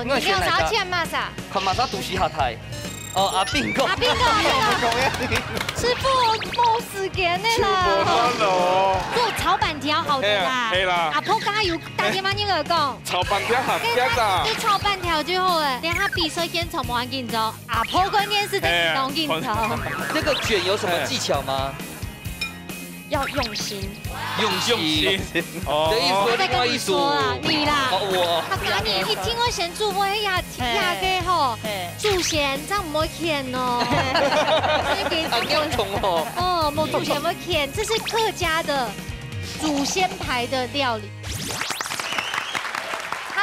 哦，你有啥钱嘛啥？看马上读西下台。哦，阿炳讲。阿炳讲，师傅冇时间的啦。做炒板条好的啦。係啦。阿婆加油，打電話應該講。炒板條合格噶。你炒板條就好了，等下比賽現場冇人緊張，阿婆關鍵是在動緊張。那個捲有什麼技巧嗎？要用心。用心。哦。我在跟你說啦，你啦。我。他講你一聽我先煮，我呀嘅吼，煮先，這樣唔會甜哦。阿姜蟲哦。哦，冇煮先會甜，這是客家的祖先牌的料理。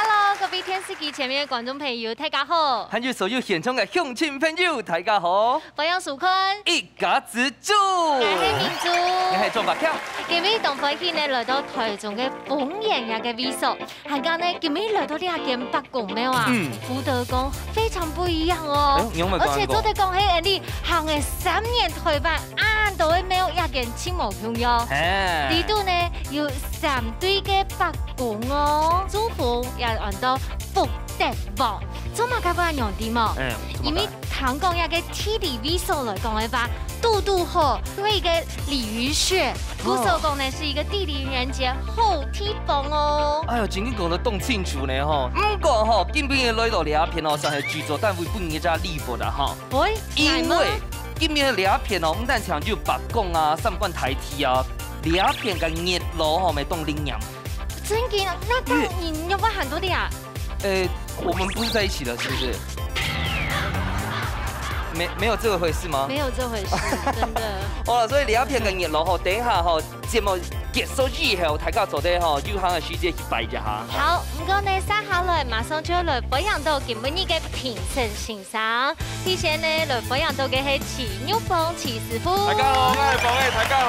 Hello， 各位電視機前面嘅觀眾朋友，大家好。還有所有現場嘅鄉親朋友，大家好。我係淑坤，一家之主。我係明珠，我係莊百強。今日同歡喜呢來到台中嘅豐原呀嘅味所，行間呢今日來到呢一間八公廟啊，福德宮非常不一樣哦。而且做得講起你行嘅3年台灣按到嘅廟一間青毛香藥，呢度呢有3對嘅八公哦，祝福也按到福德旺，做乜解法用啲嘛？因為香港一個地理味所來講嘅話。度度好，會一個鯉魚穴，古時候講呢是一個地理人傑好地方哦。哎呦，真經講得動清楚呢吼，不過吼，今邊嘅來到兩片哦，算係劇組單位本嘅只離譜啦哈。喂，因為今邊嘅兩片哦，唔但搶就白宮啊、三觀台鐵啊，兩片嘅熱樓吼咪當領養。真嘅，那當你要不很多的呀？我們不是在一起了，是不是？沒有這回事嗎？沒有這回事，真的。好啦，所以兩片嘅熱樓吼，等下吼節目結束之後，大家坐低吼，有行嘅時間去拜一下。好，唔該呢，三下來馬上就來培養到今日嘅評審欣賞。提前呢來培養到嘅係齊玉鳳齊師傅。大家好，我係鳳嘅，大家好。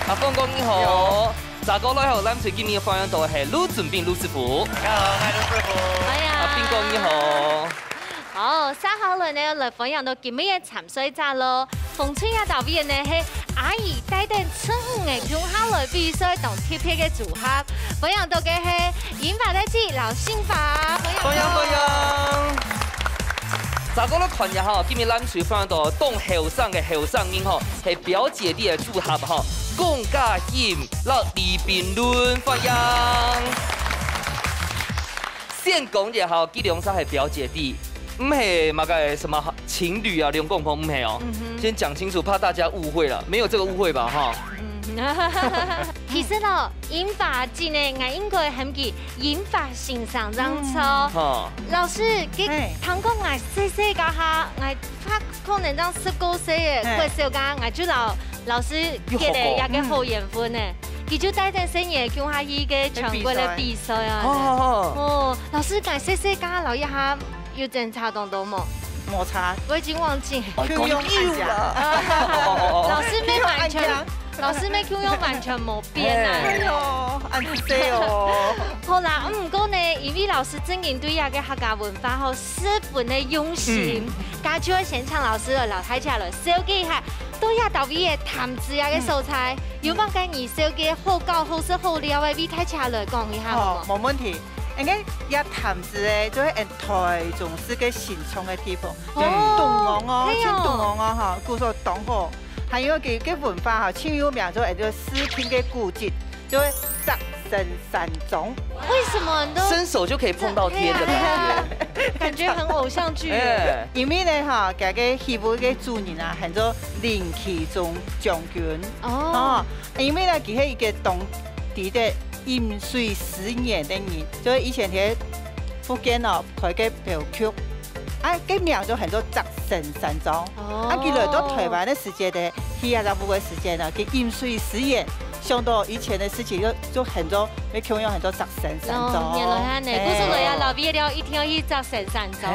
阿鳳哥你好。咋個來後，咱最今日培養到嘅係盧準彬盧師傅。大家好，我係盧師傅。哎呀，阿彬哥你好。好，三下來呢來分享到今日嘅參賽者咯。風吹呀導演呢係阿姨帶定春嘅中下來比賽同貼片嘅組合，分享到嘅係演法得知劉先發，分享。咋個咧群日吼，今日咱隨分享到當後生嘅後生英吼，係表姐弟嘅組合吼，龔嘉欣、李炳倫分享。先講一下，基隆山係表姐弟。唔係嘛個什麼情侶啊，兩公婆唔係哦。先講清楚，怕大家誤會了，沒有這個誤會吧？哈。其實咯，演法真呢，我應該很記演法欣賞讓錯。老師，佢堂講我細細個下，我怕可能當19歲嘅快小家，我就老師給你一個好緣分呢。佢就帶定新嘢叫下依嘅全國嘅比賽啊。哦，老師講細細個留一下。有檢查到冇？摩擦，我已經忘記。Q 用了。老師沒完全，老師沒 Q 用完全冇變啊。哎呦，安尼哦。好啦，唔過呢，因為老師真係對呀個客家文化好十分的用心。家就喺現場老師來老太家來紹介一下，都呀到位嘅談資呀嘅素材，有冇跟你紹介好教好食好料嘅位太家來講一下好冇？冇問題。應該一談字咧，就係台中市嘅新創嘅地方，像東昂哦，像東昂哦哈，故說東河，還有佢文化哈，超有名，就係個視聽嘅古蹟，就係澤神山莊。為什麼都伸手就可以碰到天的感覺很偶像劇。因為咧哈，嗰個戲舞嘅主人啊，係做林啟忠將軍。哦。因為咧，佢係一個當地嘅。飲水思源的人，就以前喺福建哦開嘅廟曲，啊，個名就很多澤神山莊。啊，佢來到台灣的時間呢，去亞洲部嘅時間呢，佢飲水思源，想到以前的事情就很多，你看有很多澤神山莊。原來係呢，古時來呀，老畢了一定要去澤神山莊。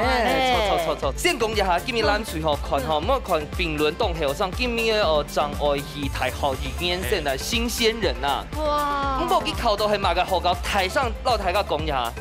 錯。先講一下，今日咱隨後看吼，莫看評論當後生，今日張愛儀大學2年生的新鮮人呐。哇！不過佢考到係馬個學校，台上到台下講一下。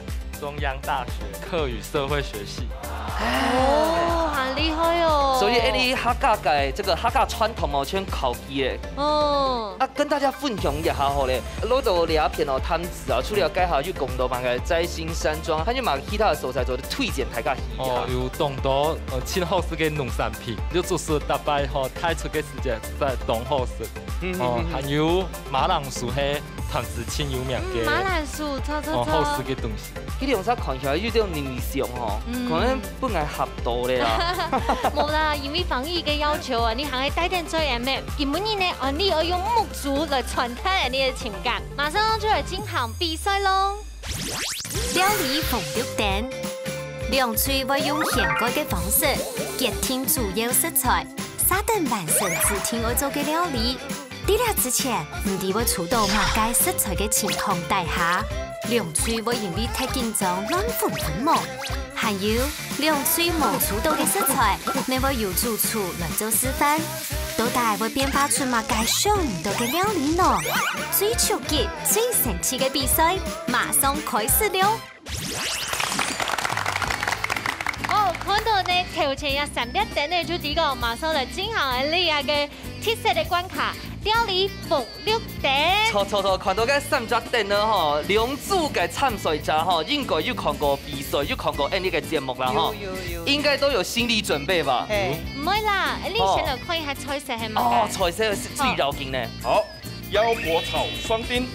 中央大學客語社會學系。哦，很厲害哦。所以你客家嘅这个客家传统哦，全考基嘅。哦。啊，跟大家分享一下好咧，攞到两片哦摊子啊，除了介绍去公道版嘅摘星山庄，还有嘛其他嘅所在做推荐大家去。哦，有东多青好市嘅农产品，就是大摆吼太出嘅时间在东好市。哦，还有马兰树係摊子挺有名嘅。马兰树，错。好市嘅东西。佢哋用啥看起来有種形象吼，可能本來合到咧啊。冇啦，因為防疫嘅要求啊，你還係帶點做嘢咩？根本呢，你要用木竹來傳達你嘅情感。馬上就嚟進行比賽咯！料理風玉蛋，兩廚會用現改嘅方式結添主要食材，沙等完成自天愛做嘅料理。喺呢之前，唔哋會觸到馬街食材嘅情況底下。兩廚會因為太緊張亂分毛，還有兩廚冇觸到嘅食材，你會由主廚來做示範，到底會變化出馬街上唔到嘅料理呢？最衝擊、最神奇嘅比賽，馬上開始了！哦，看到呢頭前有3點燈呢，就知道馬上嚟進行呢下嘅特色嘅關卡。料理風玉蛋，錯，看到嘅3隻燈呢，吼，兩組嘅參賽者吼，應該有看過比賽，有看過呢個節目啦，吼，應該都有心理準備吧？唔會啦，你先來看一下菜色係咪？哦，菜色是最要緊呢。好，腰果炒雙丁。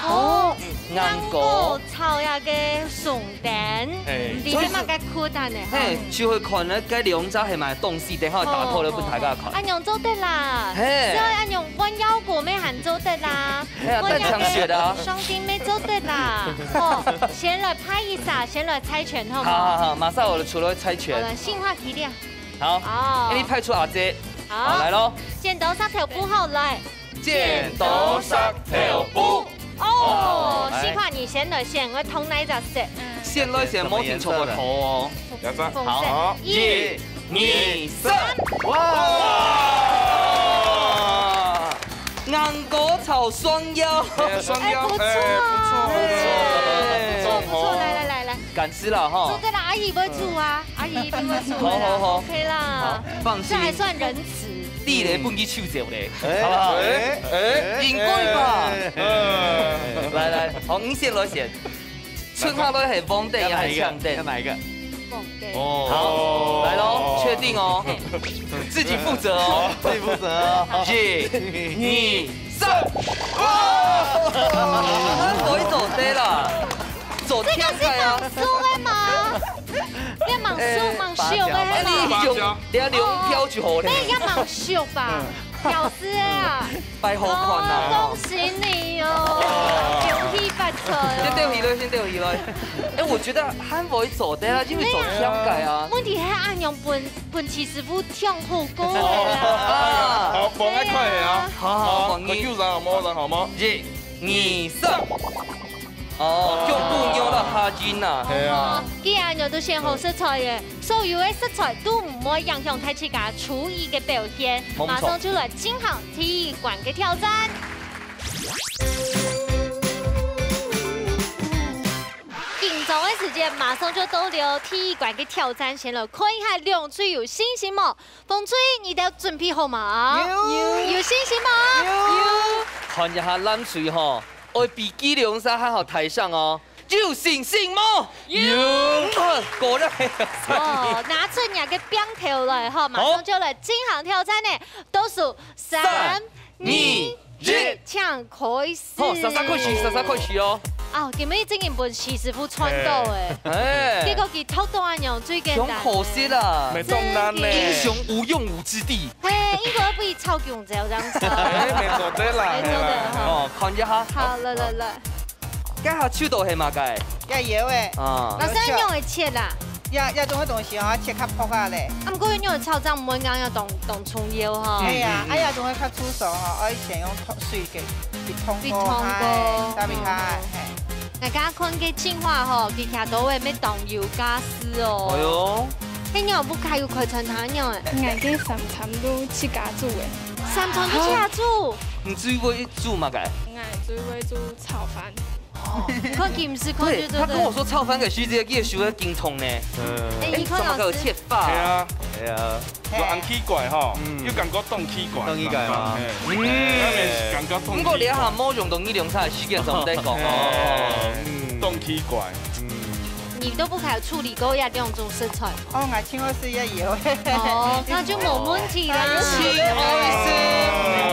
哦，啱果炒呀嘅鬆蛋，唔知點解嘅苦蛋呢？嘿，就會看呢嗰兩隻係咪東西，等下打破了俾大家看。阿娘做得啦，所以阿娘溫腰果咩還做得啦，溫陽果雙丁咩做得啦。哦，先來拍一下，先來猜拳好嗎？好，馬上我哋出來猜拳。好了，新話題了。好，你派出阿姐，好，來咯。剪刀石頭布好來。剪刀石頭布。哦，希望你先來先，我同你就食。先來先，冇聽錯個頭哦。好，1、2、3，哇！硬果炒雙腰，雙腰，不錯，來，敢吃了哈。做對啦，阿姨會煮啊，阿姨一定會煮的啦，OK 啦，放心，這還算仁慈。地雷不給手走嘞，好不好？應該吧。來，好，你先來先。春夏來係黃蛋還是強蛋？要哪一個？黃蛋。哦，好，來咯，確定哦，自己負責哦，自己負責哦。1、2、3，哇！可以走對啦，走天台啊。這個是盲輸的嗎？你盲秀的係嘛？你要兩票就好咧。你要盲秀吧？屌絲啊！拜好看啊！恭喜你哦！恭喜發財！先掉起來。哎，我覺得韓國做得啦，因為做天台啊。問題係按用本期師傅跳好高嘅啦。好，放一塊啊！好，佢叫人好冇？人好冇？1、2、3。哦，腳步扭到下筋啊！係啊。既然用到先好食材嘅，所有嘅食材都唔會影響太自家廚藝嘅表現。馬上就來進行體育館嘅挑戰。緊張嘅時間馬上就到了體育館嘅挑戰，先來看一下兩隊有信心嗎？風吹，你哋準備好嗎？有信心嗎？有。看一下藍水吼。我比基兩沙喺台上哦，有信心嗎？有，果然係。哦，拿出你嘅標頭來，哈，馬上就來進行挑戰呢，倒數3、2、1，請開始。好，33開始哦。哦，今日正原本徐師傅穿到誒，結果佢偷到阿娘最簡單。可惜啦，沒中單呢。英雄無用武之地。嘿，應該不如超強這樣子。沒做得啦。沒做得哈。哦，看一下。好，來。家下手度係嘛嘅？也有誒。啊。老師用嚟切啦。一種嘅東西嗬，切較薄下咧。啊，唔過用嚟炒汁唔會硬要當蔥油哈。係啊，一種嘅較粗爽嗬，我以前用水嘅別湯過，特別係。大家看嘅情況嗬，佢徛到嘅咩當油加絲哦。係哦。迄樣不開有開餐廳樣誒。眼嘅3餐都自家煮誒。3餐都自家煮？你最會煮嘛嘅？我最會煮炒飯。看佢唔是看對。他跟我說炒飯嘅時節，佢係燒得勁痛呢。你看老師。切法。係啊，係啊，就按奇怪吼，要感覺動奇怪。動奇怪嘛，感覺動。不過你下冇用到呢兩餐時間就唔得講哦。動奇怪。你都不可以處理過一兩種食材。哦，我請我試一搖。哦，那就冇問題啦。親愛是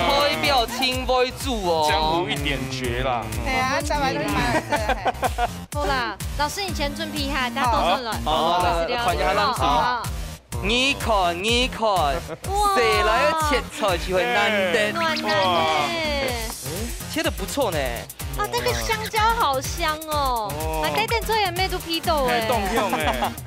代表親為主哦。江湖一點絕啦。係啊，就係你買。好啦，老師，你先準備下，大家都順來。好，看一下咱水。你看，誰來切菜就會難得。暖男呢？切得不錯呢。啊，那個香蕉好香哦，還帶點做嘢咩都批到誒。動向誒。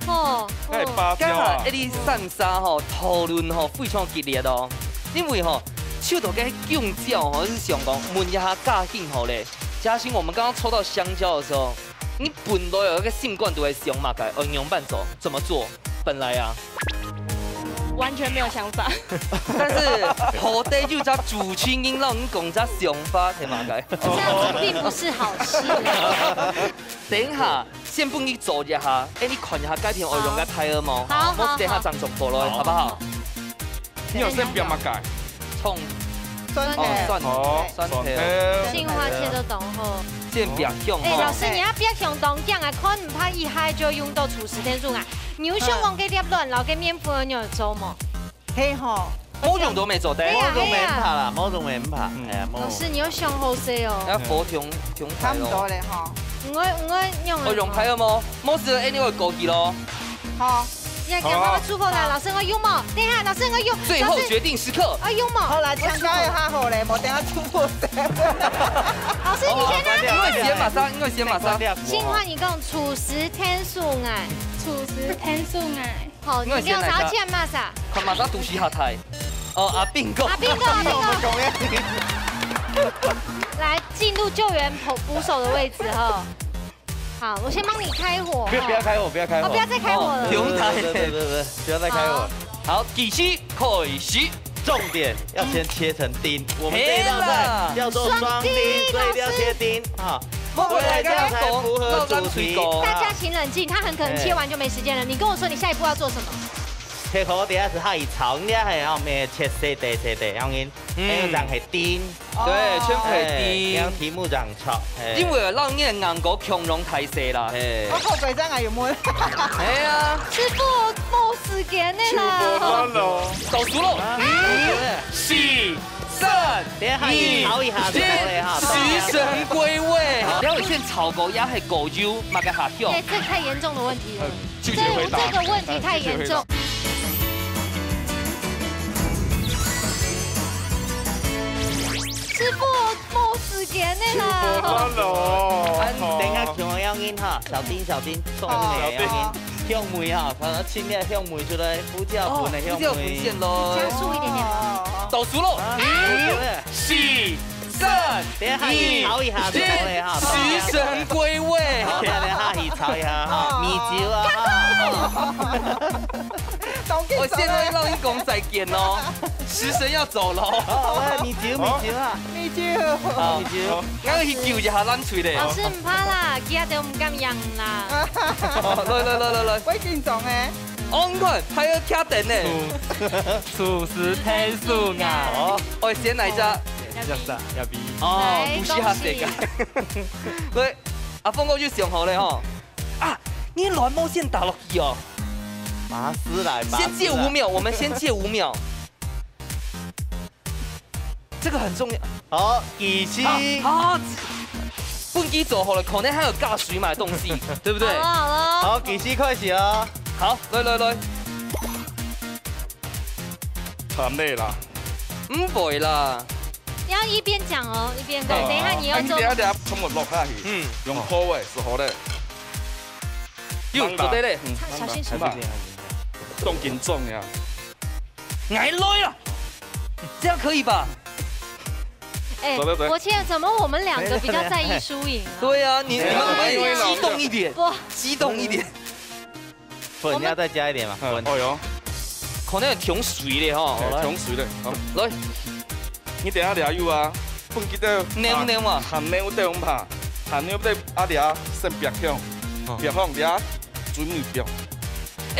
哦。係芭蕉啊。一啲散沙吼，討論吼非常激烈哦。因為吼，手頭嘅香蕉吼是想講問一下價興好咧。嘉欣，我們剛剛抽到香蕉的時候，你本來有一個性慣都會想嘛，該用伴走怎麼做？本來啊。完全沒有想法，但是好歹就只主持人讓你講只想法，係嘛該？這樣子並不是好事。等一下，先幫你做一下，你看一下改片我用嘅太兒毛，我等下張總播落，好不好？你有先邊乜解？葱、酸甜、青花切都懂好。先別用。老師，你要別用東講啊，可能唔怕一下就用到廚師天數啊。牛胸王給碟卵，然後給面粉牛做麼？嘿吼，冇用都未做得。冇用未唔拍啦，冇用未唔拍，係啊。老師，你要上好些哦。要火調差唔多咧嗬。唔愛用。我用太兒毛，冇事你會過去咯。好。要給媽媽出口啦，老師我用麼？等一下，老師我用。最後決定時刻。我用麼？好啦，香蕉又下好咧，冇等下出貨。老師，你先拿。因為先馬上。新話你講廚師天數愛。廚師天數愛。好，你用啥錢嘛啥？看馬上讀書下台。哦，阿邊個？來進入救援捕手的位置哈。好，我先幫你開火。不要開火，不要開火。不要再開火了。不用開，不要再開火。好，繼續開始。重點要先切成丁。我們這道菜叫做雙丁，所以要切丁啊。對，這樣才符合主題。大家請冷靜，他很可能切完就沒時間了。你跟我說你下一步要做什麼？切好底下是下一炒，你係後面切細地，後面呢個係丁，對，全部係丁。讓題目這樣炒，因為讓你的硬果強龍太細啦。我後背真係要悶。係啊，師傅冇時間呢啦。倒數咯。4、3、2、1，食神歸位。然後先炒過也係狗肉，買個下香。這太嚴重的問題了。拒絕回答。這個問題太嚴重。師傅冇時間呢啦。等下強我要緊哈，小丁送你要緊，香梅哈，清啲香梅出來，胡椒粉的香梅。加速一點點。倒數咯。4、3、2、1，食神歸位。下去炒一下哈，米酒啊。我現在讓你講再見咯，食神要走咯。米酒啊，米酒。我要去救一下咱嘴咧。老師唔怕啦，其他都唔敢讓啦。來，鬼緊張誒。安看，還要卡電呢。廚師天數愛。哦，我先來隻。要比。哦，讀書下世界。來，阿峰哥就上好咧吼。啊，你亂毛線打落去哦。麻絲來吧。先借5秒，我們先借5秒。這個很重要。好，繼續。好，半機做好了，可能還有加水嘛東西，對不對？好了。好，繼續開始哦。好，來。太累啦。唔會啦。要一邊講哦，一邊講。等一下你要做。等下全部落下去。用鋪位是好的。又做對咧。小心手。動緊重呀。挨累了，這樣可以吧？哎，國慶怎麼我們兩個比較在意輸贏？對啊，你們可不可以激動一點？激動一點。粉要再加一點嘛？粉。哦喲，可能係調水咧吼。調水咧，好。來，你等下抓油啊，粉記得。黏嘛。含黏我得我拍，含黏得阿抓先別香，別香抓水米表。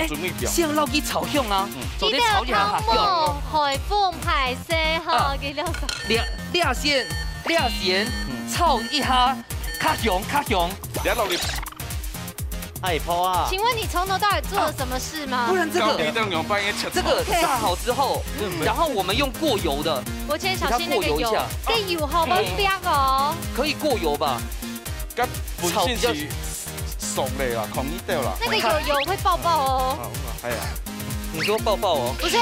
水米表。先撈去炒香啊。做啲炒嘢下腳，海風排泄嚇嘅料手。掠先炒一下，較香。你落嚟。太破啊！請問你從頭到尾做了什麼事嗎？不然這個炸好之後，然後我們用過油的。我今天小心那個油，這油好不煸哦。可以過油吧？炒比較熟嚟啦，控一掉啦。那個油會爆爆哦。哎呀，你說爆爆哦？不是。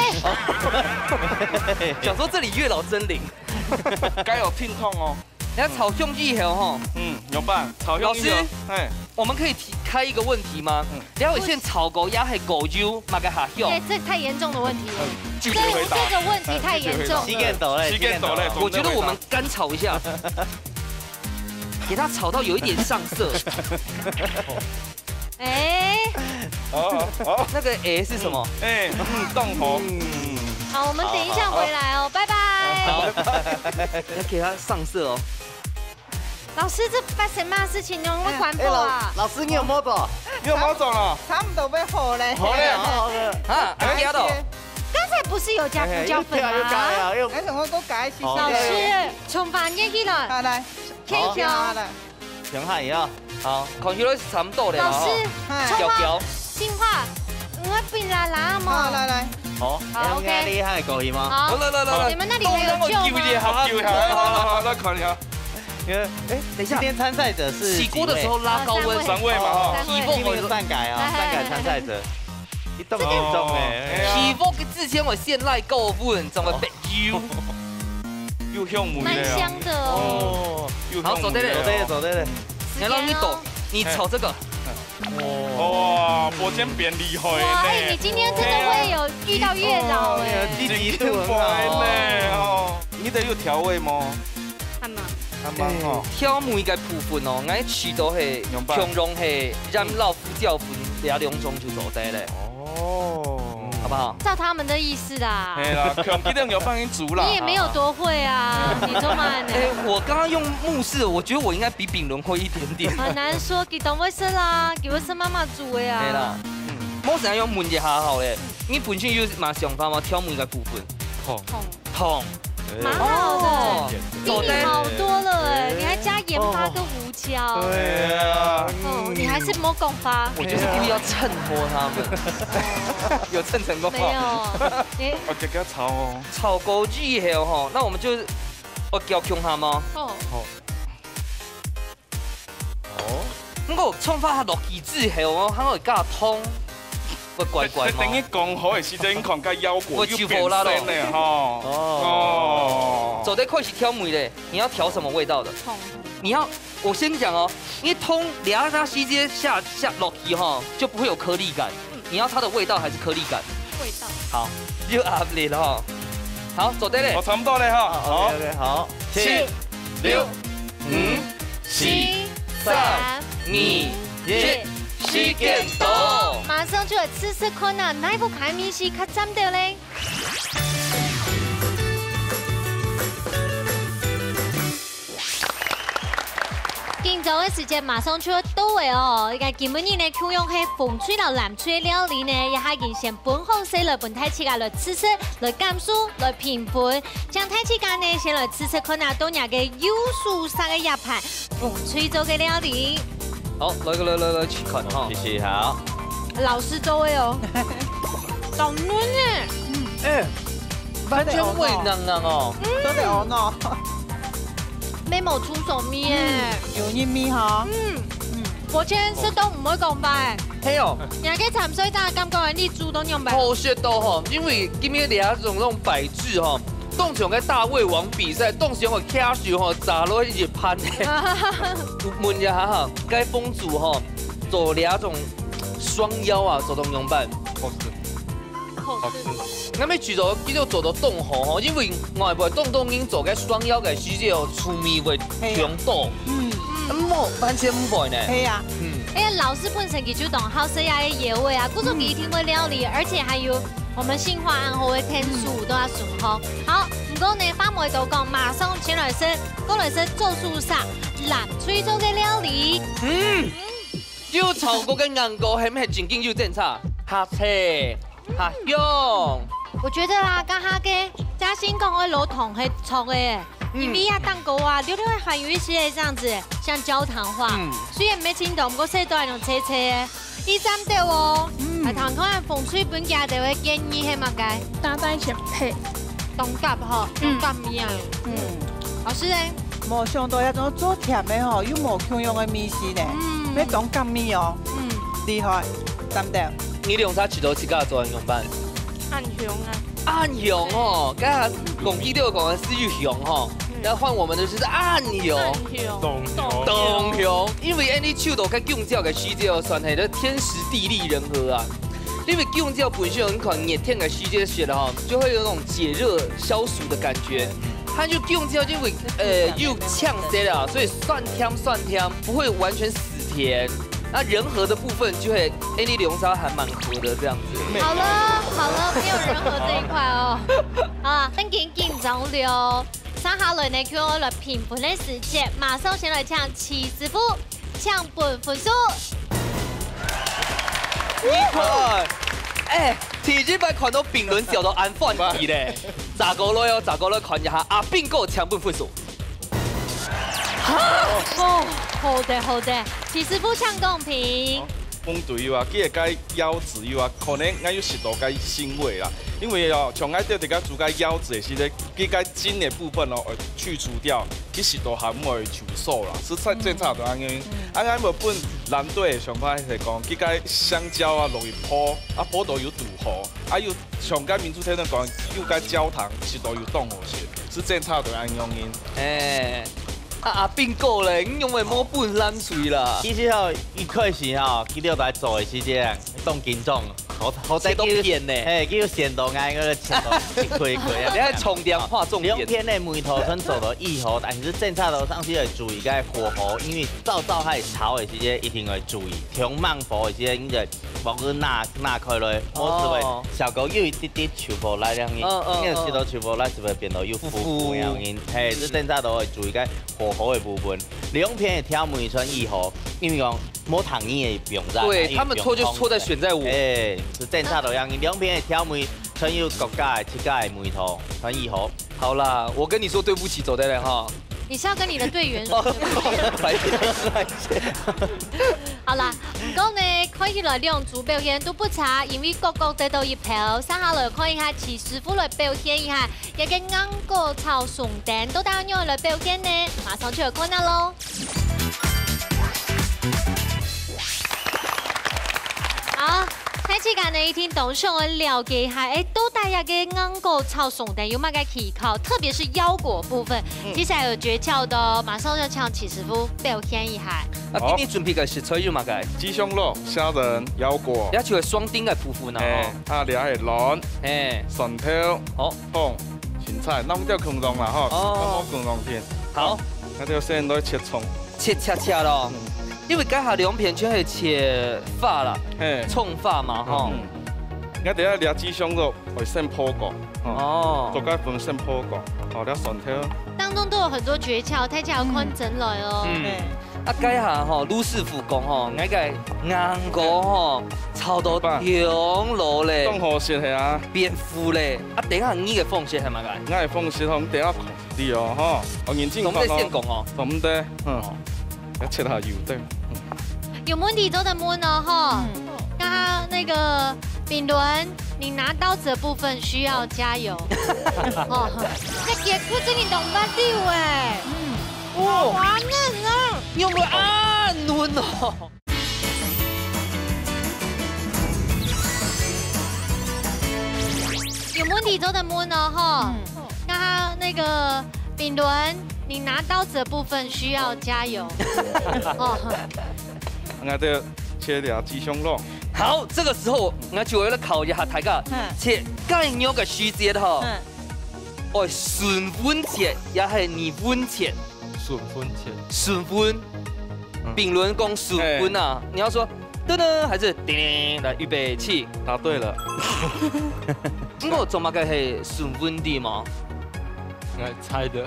想說這裡月老真靈，該有聽痛哦。人家炒香芋頭哈，有辦炒香芋頭。哎，我們可以開一個問題嗎？然後現炒狗鴨係狗油，嘛個下香。對，這太嚴重的問題了。這個問題太嚴重了。膝蓋抖嘞。我覺得我們乾炒一下，給它炒到有一點上色。哎，那個是什麼？凍紅。好，我們等一下回來哦，拜拜。好，要給它上色哦。老師，這發生咩事情呢？會環保啊？老師，你有冇走？你有冇走了？差不多要好嘞。好嘞，好嘞。啊，加的。剛才不是有加胡椒粉嗎？哎，同我改一下。老師，從飯熱起來。好來，開橋。上海啊。好，看起來差不多了。老師，蔥花、鮮花，我變辣辣嘛。來。好，OK，厲害，夠意嗎？好，來，你們那裡還有救嗎？好，來看一下。哎，等一下，今天參賽者是起鍋的時候拉高溫3位嘛，起鍋我擅改啊，擅改參賽者，一動一動哎，起鍋嘅之前我先拉高溫，怎麼白油？又香梅蠻香的哦。好，走對了，然後你抖，你炒這個。哇，我今天變厲害呢！哇，你今天真的會有遇到月老哎，積極度很好哦。你得有調味嗎？挑每個部分哦，我取到係強溶係染老胡椒粉兩種就做得嘞。哦，好不好？照他們的意思啦。係啦，強一定有幫你煮啦。你也沒有多會啊，你做嘛呢？我剛剛用目視，我覺得我應該比炳倫會一點點。很難說，給董威生啦，給威生媽媽煮的呀。係啦，我成日用燜一下好咧，你本身有嘛想法嘛？挑每個部分。痛。蠻好的，比你好多了哎！你還加鹽巴跟胡椒。對啊。哦，你還是沒講法。我就是故意要襯托他們。有襯成功嗎？沒有。我這個炒哦。炒枸杞後哈，那我們就我叫強下嗎？好。不過創發下落去之後，我肯會加湯。怪怪嘛！等於講好嘅時陣，看個腰果又變身咧，哈！哦，走得快是挑梅的，你要調什麼味道的？你要，我先講哦，因為通兩下西街下落去哈，就不會有顆粒感。你要它的味道還是顆粒感？味道。好，就壓力了哈。好，走得嘞。我差不多嘞哈。好，OK，好。7、6、5、7、3、2、1。時間到，馬上就來試試看啊，哪一部卡米是較針對咧？今早嘅時間馬上就要到位哦，而家今日呢，採用係風吹到南吹料理呢，也係現先本好勢來本太氣家來試試，來感受，來評判。將太氣家呢，先來試試看啊，東亞嘅優秀三個葉盤風吹做嘅料理。好，來去看哈，謝謝，好。老師做嘅哦，咁嫩哎，完全味濃濃哦，真係好濃，沒冇出手面，有啲味哈。我今天食都唔會講白。係哦，人家鹹水蛋感覺你煮都用白。好食到哈，因為今日兩種那種擺置哈。當場嘅大胃王比賽，當場嘅 cash 嗬，砸落一盤嘅。問一下哈，該風主哈做兩種雙腰啊，做到用辦。好吃。咁咪除咗叫做做到凍河嗬，因為外邊凍已經做嘅雙腰嘅時節有粗味會強多。冇完全唔會呢。係啊。哎，老師本身佢就懂好食呀嘅野味啊，各種一定會料理，而且還有。我們新華安好嘅天數都要順好。好，唔過呢，翻回到講，馬上前來食，過來食做素沙南吹州嘅料理。要炒過嘅硬果係咩？正經要正差，下車。哈用。我觉得啦，刚刚给嘉欣讲的老桶是错的，因为呀蛋糕啊，有的会含有一些这样子，像焦糖化，虽然没清淡，不过色都係用切切的。呢三對哦，係堂可能風水本家就會建議係乜嘅？搭在一起配，凍夾嗬，凍夾米啊。老師咧，冇想到一種做甜的嗬，又冇強用的米絲咧，要凍夾米哦，厲害，對唔對？你用啥渠道去搞做人用版？暗香啊，暗香哦，刚才拱屁六拱的是玉香哈，然后换我们的就是暗香，东香，因为你手度跟姜椒的水椒算系咧天时地利人和啊。因为姜椒本身有很可热天的水椒血的哈，就会有那种解热消暑的感觉。它就姜椒因为又呛些了，所以酸甜，不会完全死甜。那人和的部分就会，你龙沙还蛮合的这样子。好了，没有人和这一块哦。啊，等紧走了，接下来呢，叫我来评分的时间，马上先来抢齐师傅抢分数。你看，体育班看到评论叫到安范题咧，咋个咯哟？咋个咯？看一下阿炳哥抢分数。好的，齐师傅抢公平。风队啊，佢个腰子啊，可能我有适度个腥味啦。因为哦，像我对这个煮个腰子的时咧，佢个筋的部分哦，去除掉，佢适度含会除瘦啦，是正常的安样。啱啱本蓝队上派係講，佢個香蕉啊容易破，破到有堵河，又上個民主體能講，有個焦糖適度有凍河些，是正常的安樣因。阿炳哥咧，你用為冇半冷水啦。其實吼，一開始吼，佢哋在做的是這樣凍金種，好在叫片呢，叫鮮度嗌嗰個切到一塊塊。你睇重點畫重點。兩片的梅頭春做到一號，但是正常度上去要注意個火候，因為照係炒的時間一定要注意，強猛火的時間，你就冇去拿開落，冇是會效果有一啲啲潮破來兩樣，因為食到潮破來是會變到有糊樣樣，係，這正常度要注意個火候的部分。兩片的挑梅春一號，因為講冇糖衣的不用在。對，他們錯就錯在選在我。是正常度樣，兩片的挑梅春有國家的七家的梅頭春一號。好啦，我跟你說對不起，走的人哈。你是要跟你的隊員說對不起？好啦，唔講呢，看起來兩組表現都不差，因為各得到一票。接下來看一下齊師傅來表現一下，一個硬果炒松蛋都帶我來表現呢，馬上就來看下咯。好。開始間呢，一聽董事長了解一下，都大家嘅硬果炒松蛋有乜嘅技巧，特別是腰果部分，接下來有訣竅的哦，馬上就請齊師傅表現一下。啊，給你準備嘅食材有乜嘅？雞胸肉、蝦仁、腰果。你要雙丁嘅夫婦呢？你係卵，蒜頭，蔥、芹菜，那我們就空洞啦，哈，我空洞片。好，那就先來切蔥，切咯。因為家下兩片全係切發啦，蔥發嘛，吼。我哋要攞雞胸肉會先破過，做個粉先破過，好，攞蒜頭。當中都有很多訣竅，大家要看真來哦。家下吼，盧師傅講吼，我個硬果吼炒到香落咧，凍河色係啊，變糊咧。等下你嘅風色係咪㗎？我嘅風色，我哋要啲哦，吼，我認真講。咁你先講哦。咁的，要切下油的。有問題做的問哦，哈。剛剛那個炳倫，你拿刀子的部分需要加油。哦，那結果真係動不掉哎。哇，滑嫩啊！用個嫩哦。有問題做的問哦，哈。剛剛那個炳倫，你拿刀子的部分需要加油。哦。我哋切條雞胸肉。好，這個時候我就為了考一下大家，切雞肉嘅時節哈，順溫切，也係逆溫切。順溫，炳倫講順溫啊，你要說噔噔還是叮，來預備起。答對了。我做乜嘅係順溫啲嘛？我猜的。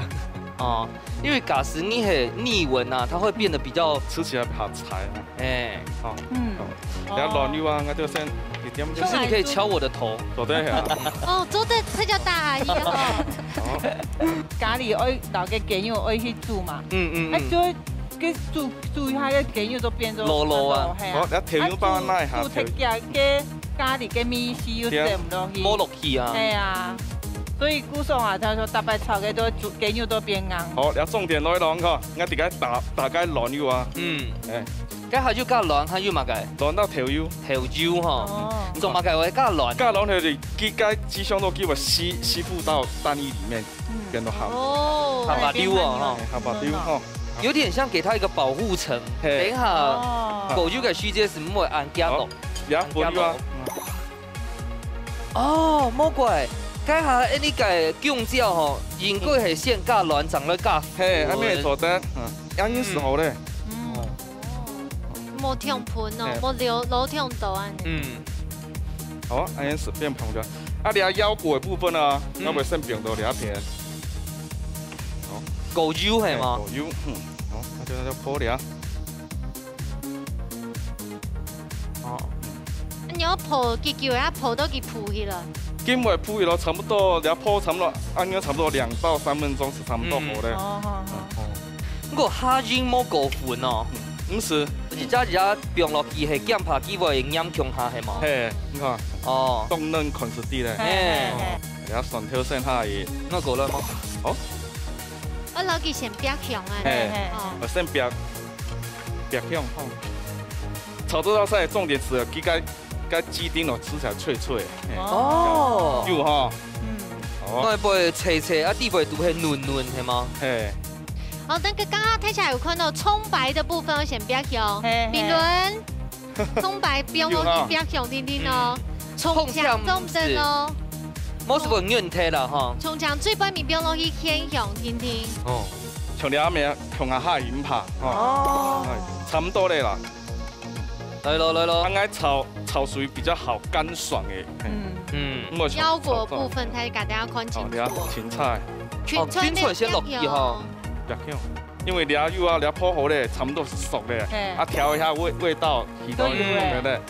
哦，因為假使你係逆溫啊，它會變得比較吃起來比較柴。好。然後亂腰啊，我都先一點。就是你可以敲我的頭。做得係啊。哦，做得這叫大阿姨哦。咖喱愛留嘅雞肉愛去煮嘛。就佢煮下嘅雞肉都變咗糯啊。好，你調料包拉下。煮食嘅咖喱嘅米絲要食唔落去。冇落去啊。係啊。所以古上啊，就說大白炒嘅都煮雞肉都變硬。好，有重點來講嗬，我哋嘅大概亂腰啊。咁下腰加亂，下腰嘛嘅。亂到條腰。條腰嗬。仲嘛嘅話加亂。加亂佢哋雞雙都叫佢吸附到蛋液裡面，變到好。哦。下巴溜啊，下巴溜嗬。有點像給它一個保護層，等一下狗肉嘅書姐是唔會按加落。有半腰啊。哦，魔鬼。家下呢個姜椒吼，應該係先加亂，長咧加。嘿，還沒做得，啱啱時候咧。冇聽盤哦，冇攞聽到啊。好，啱啱時變盤咗。啊，你腰部嘅部分啊，我會先變到兩片。好，狗腰係嘛？狗腰，好，我就破兩。哦。你要破結叫一破都結鋪去啦。因為鋪咗差不多，你鋪差不多，按咗差不多2到3分鐘是差不多好咧。不過蝦仁冇夠款哦，唔是，而家變落去係減怕機會營養強下係嘛？係，你看，哦，凍嫩款式啲咧，你要上挑先下嘢，那夠啦嗎？好，我老記先別強啊，我先別強好，炒這道菜重點是幾個。個雞丁哦，吃起來脆脆。哦，有哈。內背脆脆，啊底背都係嫩嫩，係嗎？係。哦，那個剛剛睇起來有看到蔥白的部分，我先別強。評論，蔥白不用講別強聽聽哦。蔥醬中正哦。冇什麼軟體啦哈。蔥醬最背面不用落去偏強聽聽。哦。從兩面從下下鹽拍。哦。差唔多咧啦。來咯，應該炒屬於比較好乾爽嘅。腰果部分，睇大家看清楚。芹菜。芹菜先落去哈。別強，因為料油啊，料泡好咧，差唔多是熟咧。啊，調一下味道，都有對對。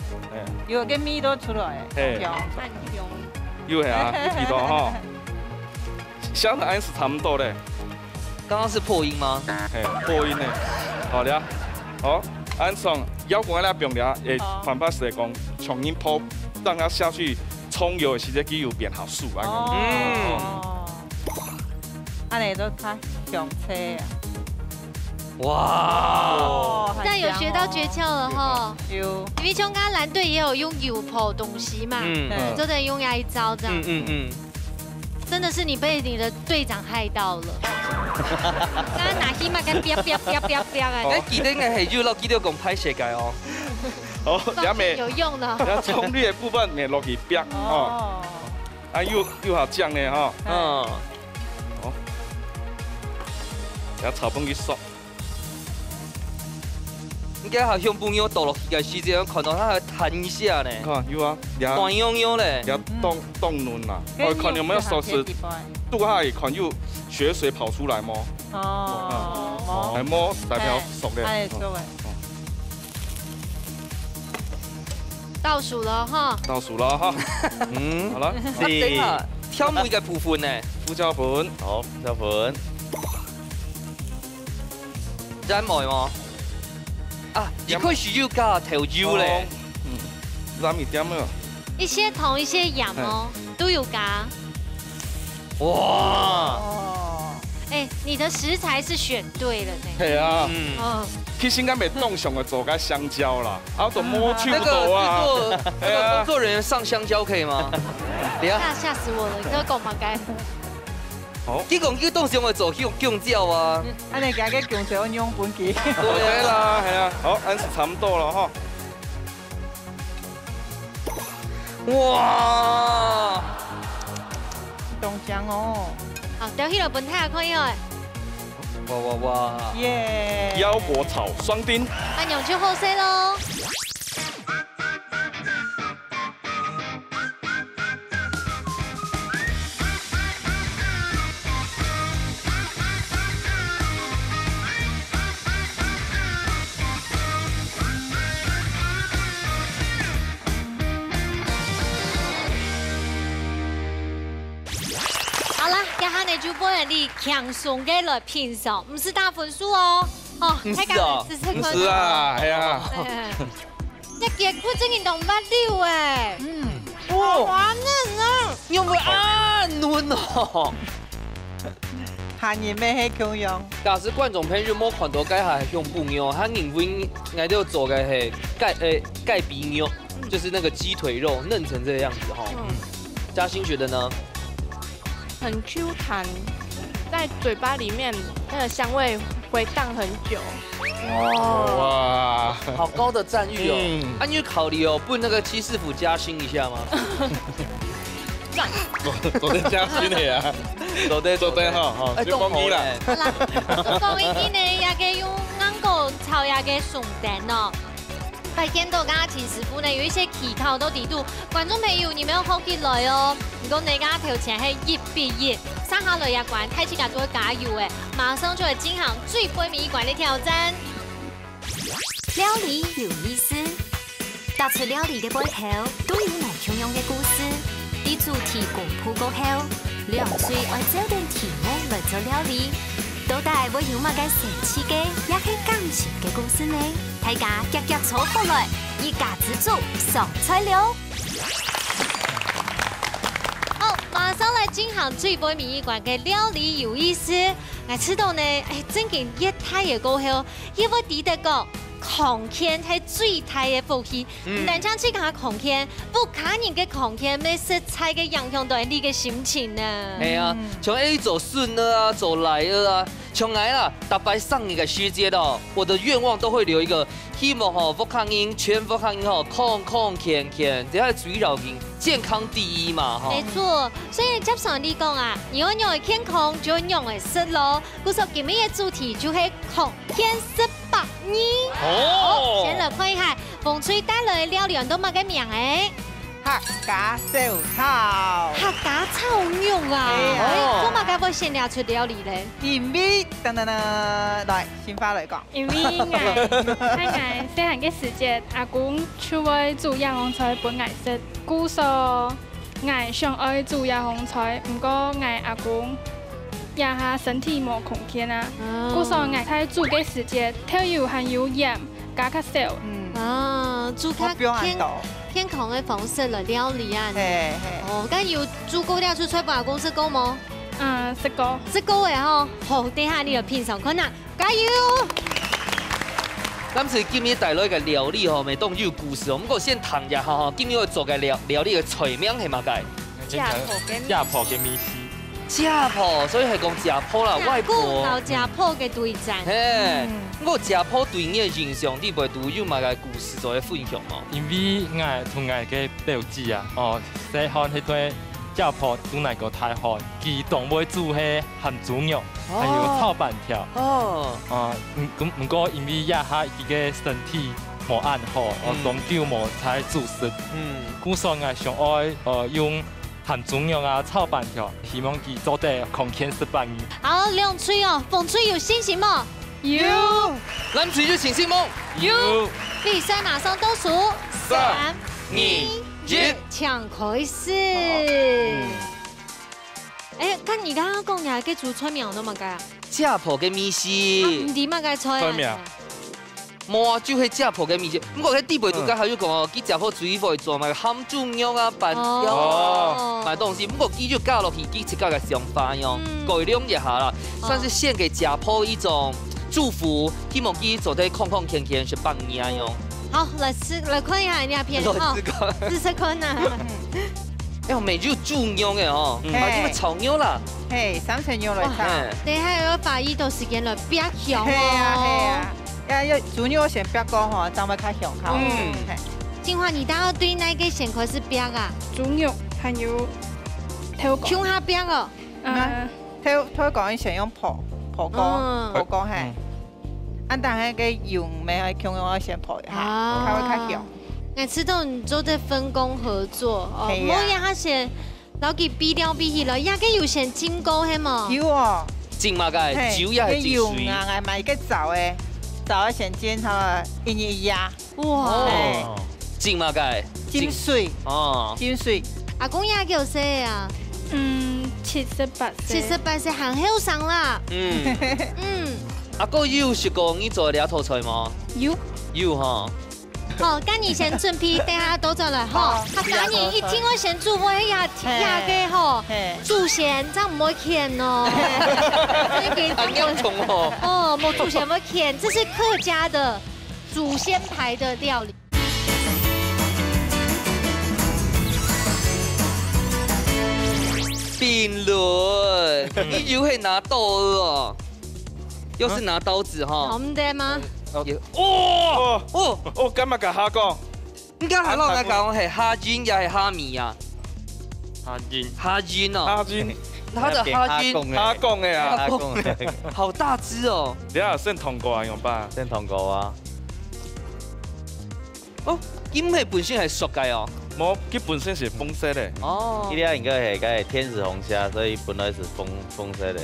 有個味道出來。香。有係啊，有味道哈。香的安是差唔多咧。剛剛是破音嗎？破音咧。好了，好。安上腰果那邊了，反巴是講重新泡，讓它下去沖油的時間，佢又變好熟啊。安尼都較香脆啊！哇！這樣有學到訣竅了哈。有。因為像剛剛藍隊也有用油泡東西嘛，就得用那一招這樣。真的是你被你的隊長害到了。剛剛拿起嘛，跟飆啊！哎，記得係要落幾多咁拍攝嘅哦。好，兩面有用的。然後蔥綠的部分你落去飆哦。啊，又好醬呢哈。好。然後炒飯去熟。應該係向朋友倒落去嘅時間，看到它係彈一下呢。看有啊，軟悠悠嘞。要凍嫩啦。我看有沒有熟食，肚下看有血水跑出來麼？哦。係麼？代表熟嘅。係熟嘅。倒數了哈。倒數啦哈。好啦。等下挑每個部分呢？胡椒粉。好，胡椒粉。真愛嗎？啊，你可以需要加條椒咧。染一點啊。一些糖，一些鹽哦，都有加。哇！哎，你的食材是選對了呢。係啊。其實應該未凍上嘅做個香蕉啦，啊，都摸去不到啊。那個工作人員上香蕉可以嗎？嚇死我了！你都講乜嘅？好，呢個東西我做姜椒啊。安尼加個姜椒用本機。對啦，係啊，好，安是差唔多啦，哈。哇！凍醬哦。好，掉起來本太可以哦。哇！耶！腰果炒雙丁。按用去後勢咯。呢就不能你轻松嘅来品尝，唔是打分数哦。哦，太感人，不是啊，系啊。一件苦真係同不了誒。哇，好嫩啊！有冇啊嫩哦？下年咩係咁樣？假使觀眾朋友冇看到介下係用布牛，他認為我哋做嘅係蓋鼻牛，就是那個雞腿肉嫩成這個樣子哈。嘉欣覺得呢？很 Q 彈，在嘴巴裡面那個香味回盪很久。哇，好高的讚譽哦！啊，你有考慮哦，幫那個七師傅加薪一下嗎？昨天加薪的呀，昨天哈，就講你啦。好啦，講已經呢，也嘅用啱個炒也嘅順蛋咯。拜見到家七師傅呢，有一些技巧都喺度，觀眾朋友你們要學起來哦。如果你家頭前係1比1，上下來也關，開始就會加油誒，馬上就會進行最杯面一關的挑戰。料理有意思，踏出料理嘅背後都有唔同樣嘅故事。啲主題公布過後，兩歲愛照定題目來做料理，到底會有乜嘅神奇嘅，也係感情嘅故事呢？大家夾夾坐過來，一家之主上菜了。好，馬上來進行最杯面一關嘅料理有意思。我知道呢，正經熱太嘅過後，因為記得講。空間係最大嘅福氣，唔單止只講空間，不可能嘅空間，咩食材嘅影響到你嘅心情呢？係啊，從 A 走順了啊，走來了啊，從來啦，大概上一個時節哦，我的願望都會留一個，希望吼福康音全福康音吼空健，只係主要嘅健康第一嘛，沒錯，所以接上你講啊，如果用嘅健康，就用嘅食咯。故說今日嘅主題就係空間18年。好，先來看一下風吹帶來嘅料理都乜嘅名誒？客家小炒。客家炒肉啊！咁乜嘅會先料出料理咧？因為來先花來講。因為喺細漢嘅時節，阿公就會煮洋紅菜俾我食。故說我想愛煮洋紅菜，不過我阿公也下身體冇空間啊。故說我喺煮嘅時節，調油含有鹽加較少。煮較健康嘅方式來料理啊。哦，咁要煮過料出出俾阿公食過冇？食過。食過嘅嗬。好，等下你就品嘗看啦，加油！今次今日帶來嘅料理吼，咪當有故事哦。不過先談一下吼，今日我做嘅料理嘅菜名係乜嘅？家婆嘅米絲。家婆，所以係講家婆啦，外婆。老家婆嘅對戰。嘿，我家婆對你嘅印象，你袂都有乜嘅故事做嘅分享哦？因為我同我嘅表姐啊，細漢迄對家婆煮那個太好，佢當會煮係鹹豬肉，還有炒飯條。唔過因為也下佢嘅身體冇按好，長久冇才煮食。故所我想愛用。鹹豬肉啊，炒飯條，希望佢做得空間18年。好，兩吹哦，風吹有信心嗎？有。藍吹有信心嗎？有。比賽馬上倒數，3、2、1，搶開始。咁而家講嘢嘅煮菜名都乜嘅啊？家婆嘅米絲。唔知乜嘅菜啊？冇啊，就係家婆嘅米線。不過喺地背度家還有講哦，佢家婆煮飯做埋鹹豬肉啊、飯條買東西。不過佢就加落去，佢自家嘅想法樣，改良一下啦，算是獻給家婆一種祝福，希望佢做得空健18年樣。好，來看一下人家片哈，試看啊。哎，咪就豬肉嘅哦，或者炒牛啦。嘿，3層肉來炒。你係要把呢段時間來煸香哦。係啊。要豬肉先煸過吼，才會較香口。靜華，你當對哪個先開始煸啊？豬肉還有頭乾。向下煸哦。頭乾先用泡乾係。但係個油咪係向我先泡一下，才會較香。我知道你做得分工合作哦，唔好讓他先老給煸掉去了，也個有先浸過係嘛？有哦。浸嘛個，酒也係浸水。油啊，我買個澡誒。找先煎它一壓，哇！浸嘛個？浸水，哦，浸水。阿公也叫誰啊？ 78岁。78岁很後生啦。阿哥有食過你做嘅頭菜嗎？有哈。好，跟你先準備，等下都做了哈。他趕你一聽我先煮，我呀嘅吼，祖先這樣唔會欠哦。很嚴重哦。哦，冇祖先會欠，這是客家的祖先牌的料理。評論，你又會拿刀哦，又是拿刀子哈。唔得嗎？哦，今日嘅蝦講，應該係我講係蝦筋又係蝦米啊？蝦筋哦，蝦筋，它的蝦筋，蝦講嘅啊，好大隻哦。你有先同過啊，用吧？先同過啊。哦，金係本身係熟嘅哦。冇，佢本身是風色嘅。哦，呢啲應該係天使紅蝦，所以本來是風色嘅。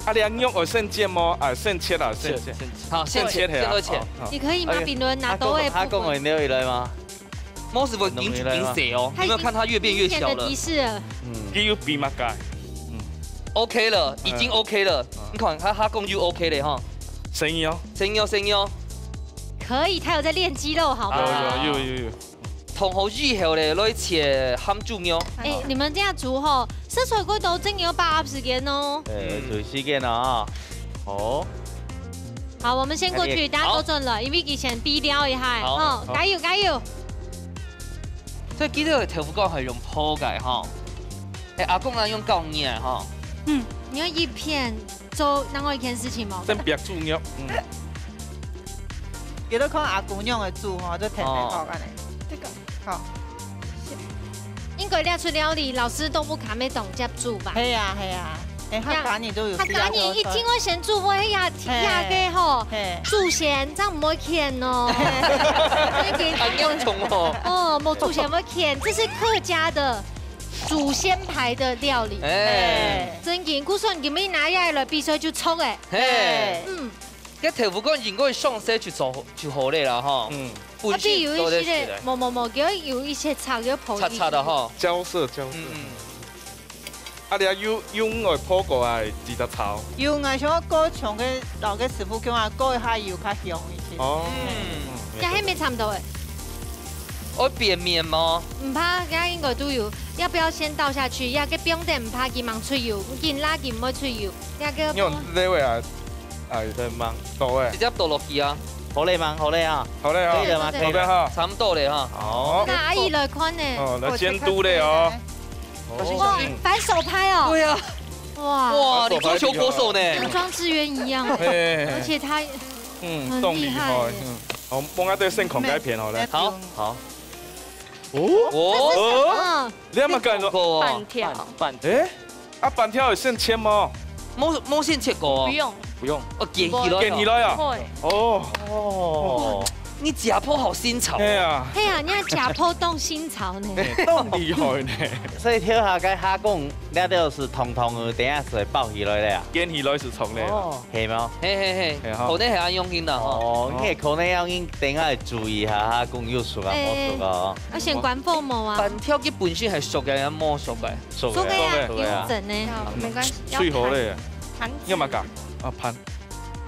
啊，你用我現煎嗎？啊，現切啊，現切。好，現切，現二切。你可以嗎？評論拿刀嘅部分。他講會溜起來嗎？貓師傅已經死哦，有沒有看它越變越小了？提示了。佢有比乜解？OK 了，已經 OK 了。你看它蝦公就 OK 了哈。聲音哦，聲音哦，聲音哦。可以，他有在練肌肉，好嗎？有。同好以後咧，攞切鹹豬肉。哎，你們這樣煮吼，食水果都真要把握時間哦。煮時間啊！好。好，我們先過去，大家都準了，因為以前逼撩一下，哦，加油加油！所以記得豆腐乾係用鋪嘅哈。阿公呢用高熱哈。你要一片做任何一件事情嗎？真白豬肉。記得看阿公用嘅煮吼，就甜甜好安尼。這個好。應該練出料理，老師都不敢咩動接煮吧？係啊。哎，他趕你都有。他趕你一聽我先煮，我呀嘅吼，祖先這樣唔會欠哦。很嚴重哦。哦，冇祖先唔會欠，這是客家的祖先牌的料理。真嘅，古時候你們拿下來必須就沖誒。cái豆腐乾應該上色就好咧啦哈。啊，必有一些冇，叫有一些炒叫泡。擦的哈。焦色。啊，你用來泡過係自得炒。用係像過長嘅老嘅師傅叫我過一下油較香一些。哦。家係咪差唔多誒？我變面嗎？唔怕，家應該都有。要不要先倒下去？要個冰點唔怕佢忙出油，見拉佢唔會出油。要個。因為呢位啊。係對嗎？到誒，直接倒落去啊！好咧嗎？好咧啊！好咧啊！可以了嗎？可以了哈，差唔多咧哈。好。那阿姨來看呢？哦，來監督咧哦。哇，反手拍哦。對啊。哇，你足球國手呢？跟莊智淵一樣，而且他很厲害。好，幫我對先狂改片好咧。好。哦。你有冇計咯？半條。誒，啊半條有現切嗎？冇現切過。不用，撿起來啊！哦，你假鋪好新潮。係啊，你係假鋪動新潮呢？都厲害呢。所以跳下個蝦公，那都是通的，等下水爆起來咧啊！撿起來是從咧，係嗎？係，可能係按用緊的哦，你可能要應等下注意下蝦公要熟啊，冇熟啊。要先關火冇啊？板條佢本身係熟嘅，有冇熟嘅？熟嘅呀，要整呢。沒關係。最好咧，要乜㗎？啊盤，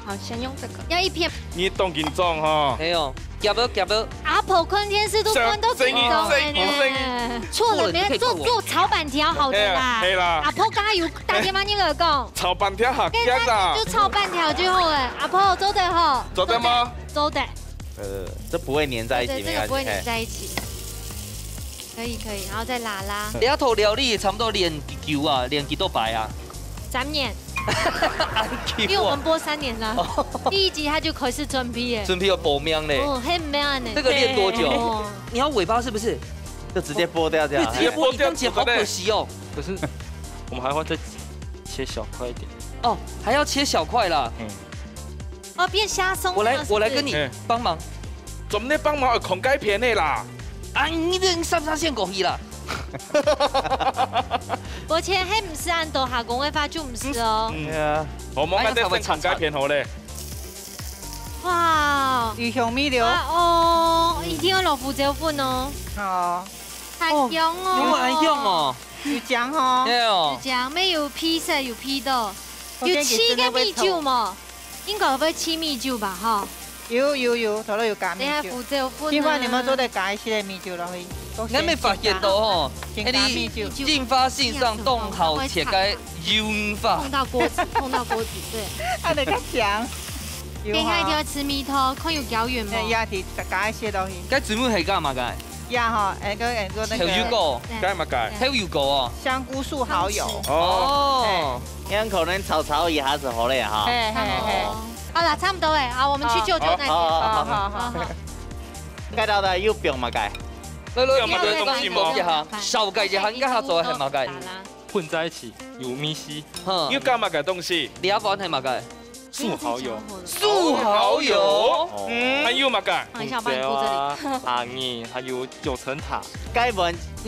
好，先用這個。要一片。你當緊裝哈？沒有，夾不？阿婆看電視都看到緊裝嘅呢。錯了，你做炒板條好的啦。係啦。阿婆剛剛有打電話你嚟講。炒板條合格啦。就炒板條就好誒。阿婆做得好。做得嗎？做得。這不會粘在一起。對，這個不會粘在一起。可以，然後再拉。兩套料理差不多連球啊，連幾多擺啊？3年。因為我們播3年了，第1集他就開始準備耶，準備要報名嘞，很慢呢。這個練多久？你要尾巴是不是？就直接剝掉這樣。直接剝，你這樣剪好可惜哦。可是我們還會再切小塊一點。哦，還要切小塊啦。哦，變蝦鬆。我來跟你幫忙。做咩幫忙？狂改片的啦。啊，你這上線過去啦。而且係唔是按照下工嘅法就唔是哦。我冇啱啲狂改片好咧。哇，魚香米料。哦，一定要落胡椒粉哦。哦。太香哦。咁香哦。有姜吼，有姜，咩有披萨有披豆，有7个米酒嘛，应该会7米酒吧哈。有，头都有加米酒。负责分。今晚你们都得加一些米酒落去。我没发现到吼，你进发性上冻好切该油法。碰到锅子，对。它那个姜。给他一条吃米头，看有胶原吗？呀，提加一些落去。该全部係加嘛該？呀哈，做那個。調油膏，加嘛加？還有油膏哦。香菇素蠔油。哦。因可能炒一下子好嘞哈。嘿。好了，差不多哎，好，我们去舅舅那邊。好。該到的有餅嘛該？來，有東西冇一下，少計一下，應該下做係嘛該？混在一起有米稀。有加嘛該東西？你阿講係嘛該？素蠔油，還有嘛該？放一下，幫你顧這裡。阿義，還有9層塔。該不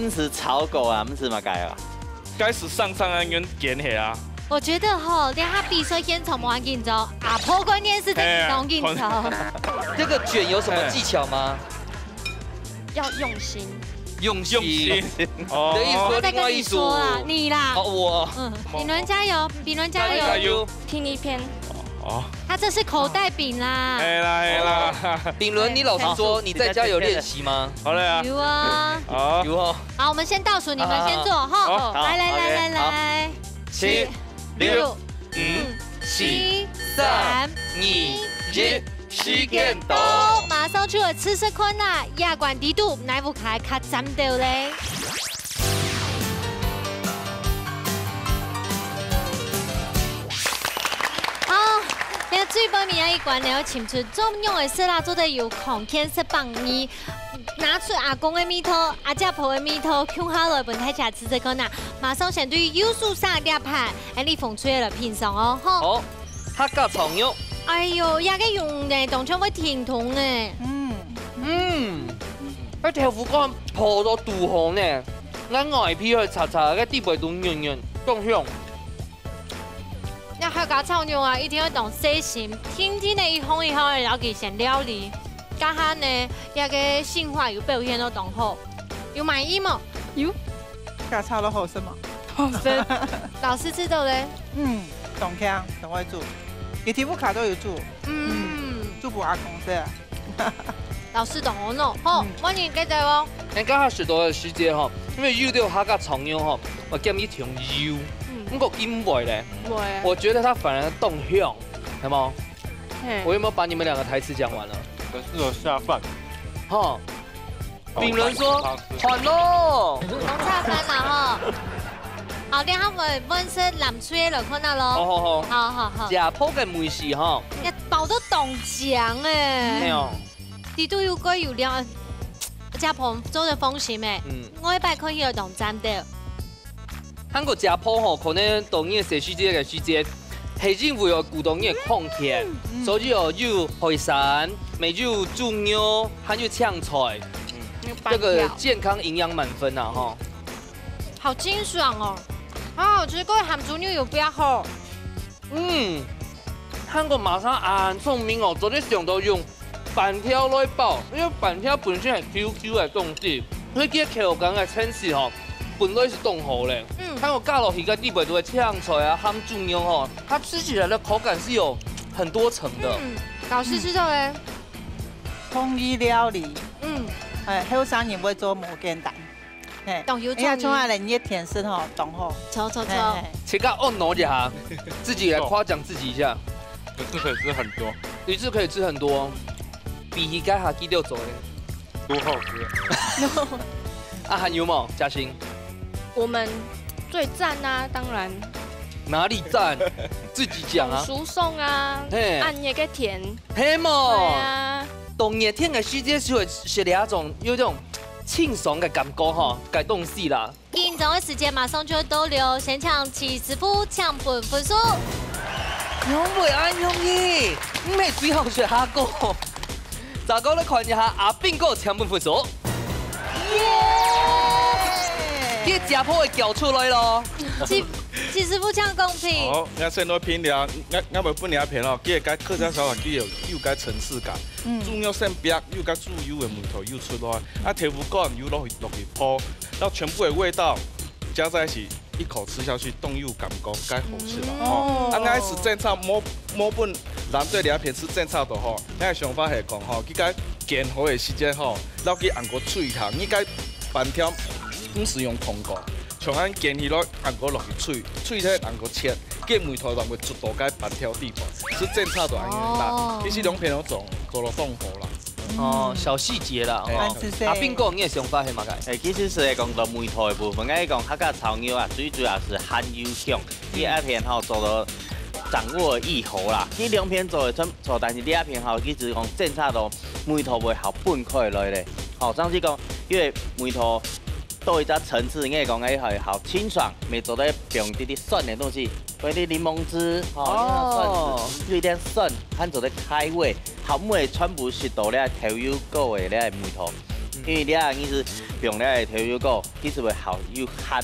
是炒狗啊，不是嘛該啊？該是上安源揀起啊。我覺得吼，連他比賽現場冇人緊張，破關鍵是在動緊張。這個捲有什麼技巧嗎？要用心。用心。你的意思說另外一組啊？你啦。我。炳倫加油，炳倫加油。聽一篇。哦，他這是口袋餅啦。係啦。炳倫，你老實說，你在家有練習嗎？好嘞啊。有啊。有哦。好，我們先倒數，你們先做哈。來。7、6、5、7、3、2、1，時間到。馬上出嚟吃食困難，亞冠地圖乃會開卡針到咧。最後面一關了，請出中用的色啦，做得有狂天色棒衣，拿出阿公的米頭、阿家婆的米頭，放下來本太家吃這個呢，馬上選對優秀上兩盤，哎，你放出來了品嘗哦，吼。好，客家葱肉。哎呦，也個用嘅，當場會甜痛嘅。嗰條腐乾破咗肚紅呢，啱外皮去擦擦，個地背都軟軟，咁香。那客家葱肉啊，一定要懂細心，天天的一烘一烘的了解先料理，加下呢，一個性化有表現都懂好，有滿意嗎？有，家炒得好食嗎？好食。老師知道咧？懂聽，懂會煮，你題目卡都有煮。煮不阿公食。老師懂我喏，好，歡迎繼續哦。你家下學到嘅時節吼，因為遇到客家葱肉吼，我兼一條油。不過金味咧，我覺得它反而動香，係嗎？我有沒有把你們兩個台詞講完了？很適合下飯。哈，炳倫說換咯，講下飯啦吼。好，等下我食南吹落看下咯。好。食鋪嘅美食吼，一包都凍醬誒。沒有。地都有貴有料，家婆做的風險誒。我一擺可以去凍站的。韓國食鋪吼，可能當年嘅時節嘅時節，係因為有古當年嘅空田，所以有海產、沒有豬肉，還有嗆菜，這個健康營養滿分啊！哈，好清爽哦，好好吃，各位鹹豬肉有比較好。韓國馬上很聰明哦，昨天想到用板條來包，因為板條本身係 QQ 嘅東西，所以啲口感嘅層次吼。本來是凍好嘞，它有加落去個地板都會嗆菜啊、鹹豬肉哦，它吃起來的口感是有很多層的。老師知道咧，創意料理，後生人會做無簡單，因為從下嚟啲甜食吼，凍好，抽，切個按摩一下，自己來誇獎自己一下。一次可以吃很多，一次可以吃很多，比起該下幾條做咧，都好吃。啊，還有冇？嘉欣。我們最讚啊，當然。哪裡讚？自己講啊。輸送啊，暗夜嘅甜。係麼？係啊。凍夜天嘅時節就會是另一種有種清爽嘅感覺哈，改東西啦。緊張嘅時間馬上就會到了，先搶7師傅搶本分數。用袂安容易，唔係最後學下個。再講嚟看一下阿炳哥搶本分數。啲食譜會叫出來咯，7師傅搶公平。好，我先來評了，我咪本嚟評咯，佢個客家手法佢有個層次感，豬肉先煸，有個豬油嘅味道又出來，啊豆腐乾又落去鋪，然後全部嘅味道加在一起，一口吃下去，动又感觉该好吃啦。哦，刚开始正炒某本人对两片吃正炒的吼，咱的想法是讲吼，佢该煎好的时间吼，捞去按个脆汤，应该半条不是用通过。 像咱煎鱼落，按个落去脆起按个切，给梅头让佢煮到该半条地步，是正炒就安尼啦。其实两片都做了冻好啦。哦，小细节啦。阿斌哥，你的想法是嘛个？其实是讲到梅头的部分，我讲客家炒牛啊，最主要是含油香，第二片吼做到掌握意喉啦。你两片做的错，但是第二片吼，其实讲正炒到梅头会好拌开来咧。好，总之讲，因为梅头。 到一只层次，应该讲诶系好清爽，没做得用啲酸的东西，或者柠檬汁，有一点酸，还做得开胃，好每全部是到了调油果的了梅头，因为了你是用了调油果，其实会好又咸，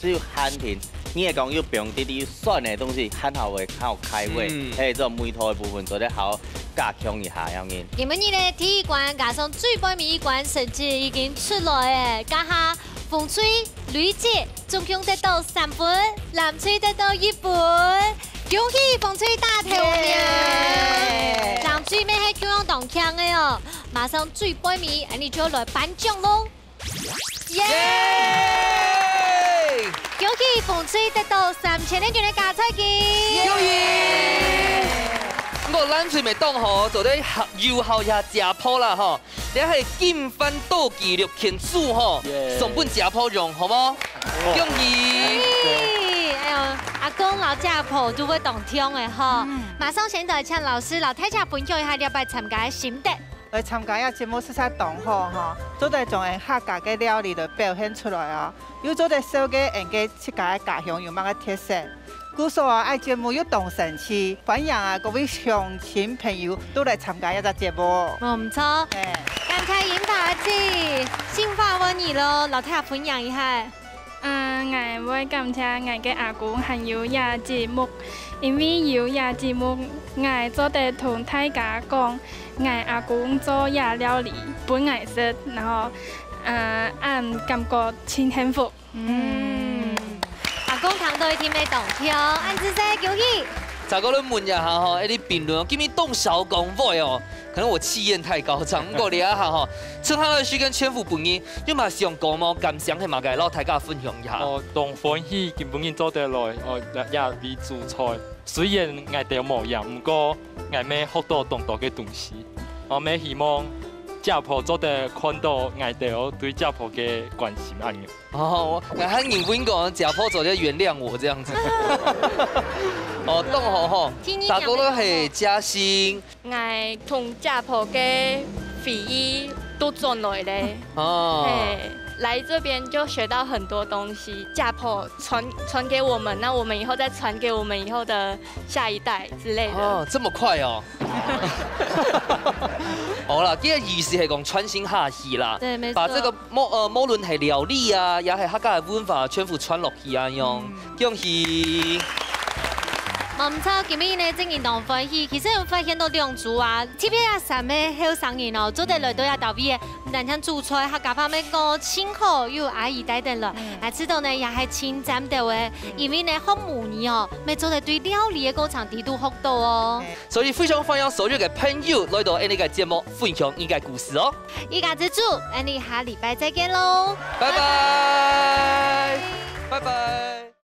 只有咸甜。你会讲要用啲酸的东西，很好会好开胃，诶，这梅头的部分做得好加强一下，样嘅。今日呢体育馆加上最杯米馆成绩已经出来诶，加下。 风吹、吕姐总共得到3分，蓝吹得到1分，恭喜风吹大头名！上最尾系中央动强的哦，马上最杯米，你就来颁奖喽！耶！恭喜风吹得到3000元的加菜金！恭喜！我蓝吹未当吼，做咧有效也食谱啦吼。 你系金番倒记录庆祝吼，送本食谱用好冇？恭喜！哎呦，阿公老家谱都会动听的吼。马上现在请老师、老太太分享一下了解参加的心得。来参加节目是啥同好哈，做在从客家嘅料理就表现出来哦。有做在小嘅人嘅自家嘅家乡有乜嘅特色？ 故说啊，爱节目有动神气，欢迎啊各位乡亲朋友都来参加一个节目。唔错，感谢银牌子，新发问你咯，老太太分享一下。我會感謝我嘅阿公還有也節目，因為有也節目，我做得同大家講，我阿公做也料理本我食，然後俺感覺真幸福。阿公堂都一天沒動聽，俺只係恭喜。再個人問一下吼，一啲評論，今日動小講話哦，可能我氣焰太高漲，不過你一下吼，趁下個時間全副本意，因為上講麼感想係嘛嘅，攞大家分享一下。哦，當歡喜根本已做得來，也為主菜，雖然我哋冇樣，不過我咩學到動作嘅東西，我咩希望。 家婆做得看到我哋對家婆嘅關心安嘅。哦，我喊你不應講家婆做得原諒我這樣子。哦，當好吼，大哥都係嘉興。我同家婆嘅回憶都轉來咧。哦。來這邊就學到很多東西，家婆傳給我們，那我們以後再傳給我們以後的下一代之類的。哦，這麼快哦！好啦，呢個意思係講傳承下去啦，對，沒錯。把這個無論係料理啊，也係客家嘅文化全部傳落去啊，樣恭喜！唔錯，今日呢正言當歡喜，其實我發現到兩組啊，特別啊三個後生人哦，做得來都有特別嘅，唔但像煮菜客家方面個清口有阿姨帶得來，來知道呢也係清淡到嘅，因為呢好模擬哦，咪做得對料理嘅過程地都學到哦。所以非常歡迎所有嘅朋友來到呢個節目分享呢個故事哦。依家之主，我哋下禮拜再見嘍，拜拜，拜拜。